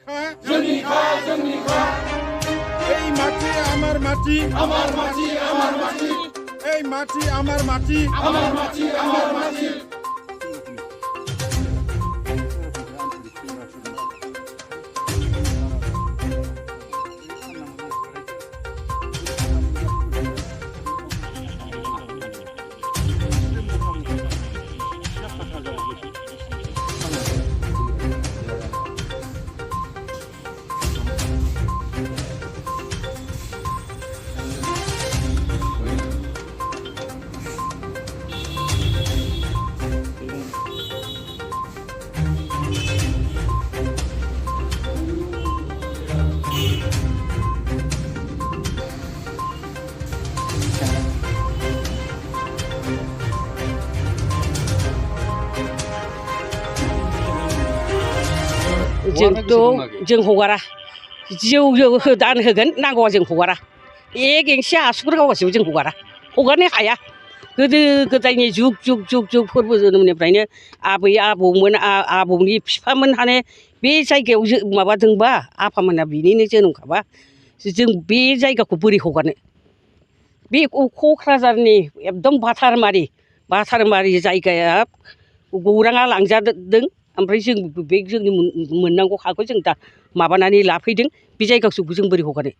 এই মাটি আমার মাটি এই মাটি আমার মাটি जों हगारा जौ दान होगोन नांगौबा जों हगारा गेंसे आसुगुर गावगासिबो जों हगारनो हाया गोदो गोदायनि जुग फोरबो जोनोमनिफ्रायनो आबै आबौमोन आबौनि बिफामोनहानो बे जायगायाव माबादोंबा आफामोना बिनिनो जोनोमखाबा जों बे जायगाखौ बोरै हगारनो बे क'क्राझारनि एकदम बाथारमारि जायगाया गौराङा लांजादों ओमफ्राय जों बे जोंनि मोननांगौ हाखौ जों दा माबानानै लाफैदों बे जायगाखौ जों बोरै हगारो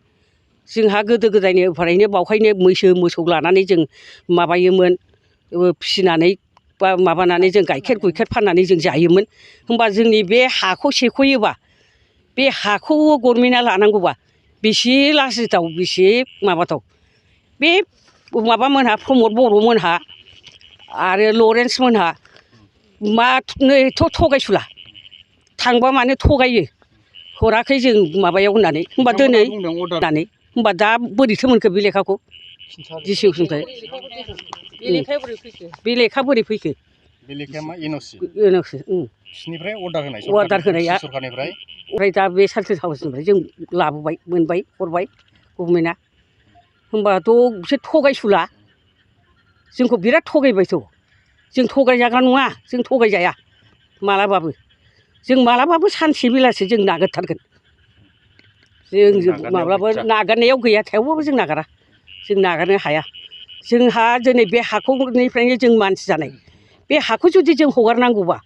जोंहा गोदो गोदायनिफ्रायनो बावहायनो मैसो मोसौ लानानै जों माबायोमोन फिसिनानै बा माबानानै जों गाइखेर फाननानै जों जायोमोन होमबा जोंनि बे हाखौ सेख'योबा बे हाखौ गभर्नमेन्टआ लानांगौबा बेसे लाजिथाव बेसे माबाथाव बे माबामोनहा प्रमद बर'मोनहा आरो लरेन्स मोनहा एथ' थगायसुला थांबा मानो थगायो हराखै जों माबायाव होननानै होमबा दिनै होननानै होमबा दा बोरैथो मोनखो बे लेखाखौ डिसिसननिफ्राय बे लेखा बोरै फैखो बे लेखाया मा एनअसि बिसिनिफ्राय अर्डार होनाया सरखारनिफ्राय ओमफ्राय दा बे सार्किट हाउसनिफ्राय जों लाबोबाय मोनबाय हरबाय गभर्नमेन्टआ होमबाथ' बिसोर थगायसुला जोंखौ बिराद थगायबायथ' जों थगायजाग्रा नङा जों थगायजाया मालाबाबो सानसे बेलासि जों नागिरथारगोन जों माब्लाबा नागारनायाव गैया थेवबाबो जों नागारा जों नागारनो हाया जोंहा दिनै बे हाखौनिफ्रायनो जों मानसि जानाय बे हाखौ जुदि जों हगारनांगौबा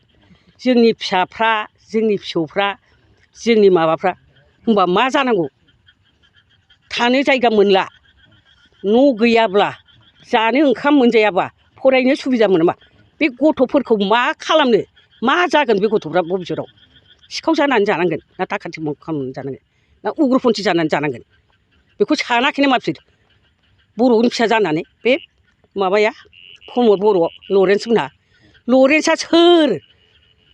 जोंनि फिसाफ्रा जोंनि फिसौफ्रा जोंनि माबाफ्रा होमबा मा जानांगौ थानो जायगा मोनला न' गैयाब्ला जानो ओंखाम मोनजायाबा फरायनो सुबिदा मोनाबा बे गथ'फोरखौ मा खालामनो मा जागोन बे गथ'फ्रा भबिसतआव सिखाव जानानै जानांगोन ना दाखाथि खालामनानै जानांगोन ना उग्रपन्थि जानानै जानांगोन बेखौ सानाखैनो मानसि बर'नि फिसा जानानै बे माबाया प्रमद बर' लरेन्स मोनहा लरेन्सआ सोर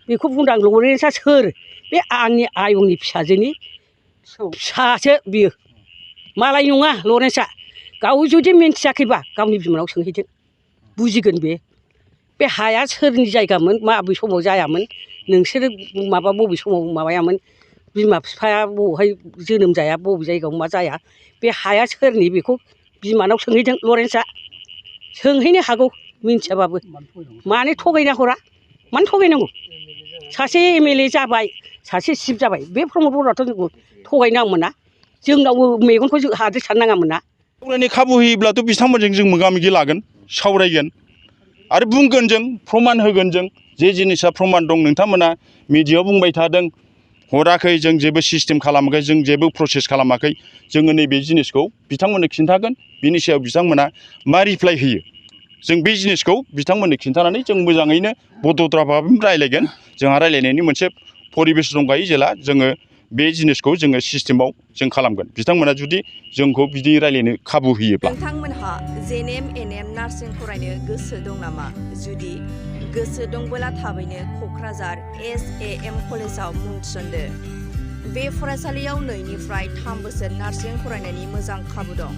बेखौ बुंदों आं लरेन्सआ सोर बे आंनि आयंनि फिसाजोनि फिसासो बियो मालाय नङा लरेन्सआ गाव जुदि मिन्थियाखैबा गावनि बिमानाव सोंहैदो बुजिगोन बे हाया सोरनि जायगामोन माबे समाव जायामोन नोंसोरो माबा बबे समाव माबायामोन बिमा बिफाया बबेहाय जोनोम जाया बबे जायगायाव मा जाया बे हाया सोरनि बेखौ बिमानाव सोंहैदों लरेन्सआ सोंहैनो हागौ मिन्थियाबाबो मानो थगायना हरा मानो थगायनांगौ सासे एमएलए जाबाय सासे चिफ जाबाय बे प्रमद बर'आथ' जोंखौ थगायनाङामोन ना जोंनावबो मेगनखौ हाद्रि सारनाङामोन ना सावरायनो खाबु होयोब्लाथ' बिथांमोनजों जों मोगा मोगि लागोन सावरायगोन आरो बुंगोन जों प्रमान होगोन जों जे जिनिसा प्रमान दं नोंथांमोना मिडियायाव बुंबाय थादों हराखै जों जेबो सिस्टेम खालामाखै जों जेबो प्रसेस खालामाखै जोङो नैबे जिनिसखौ बिथांमोननो खिन्थागोन बिनि सायाव बिथांमोना मा रिप्लाय होयो जों बे जिनिसखौ बिथांमोननो खिन्थानानै जों मोजाङैनो बड'द्रा भाबै रायलायगोन जोंहा रायलायनायनि मोनसे परिबेस दंखायो जेला जोङो बे जिनिसखौ जोङो सिस्टेमाव जों खालामगोन बिथांमोना जुदि जोंखौ बिदि रायलायनो खाबु होयोब्ला नोंथांमोनहा जेएनएम एनएम नार्सिं फरायनो गोसो दं नामा जुदि गोसो दंबोला थाबैनो क'क्राझार SAM कलेजाव मुं थिसनदो बे फरायसालियाव 2निफ्राय 3 बोसोर नार्सिं फरायनायनि मोजां खाबु दं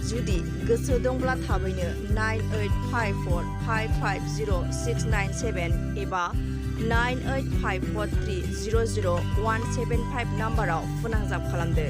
जुदि गोसो दंब्ला थाबैनो 9854550697 एबा 9854300175 नाम्बाराव फोनांजाब खालामदो।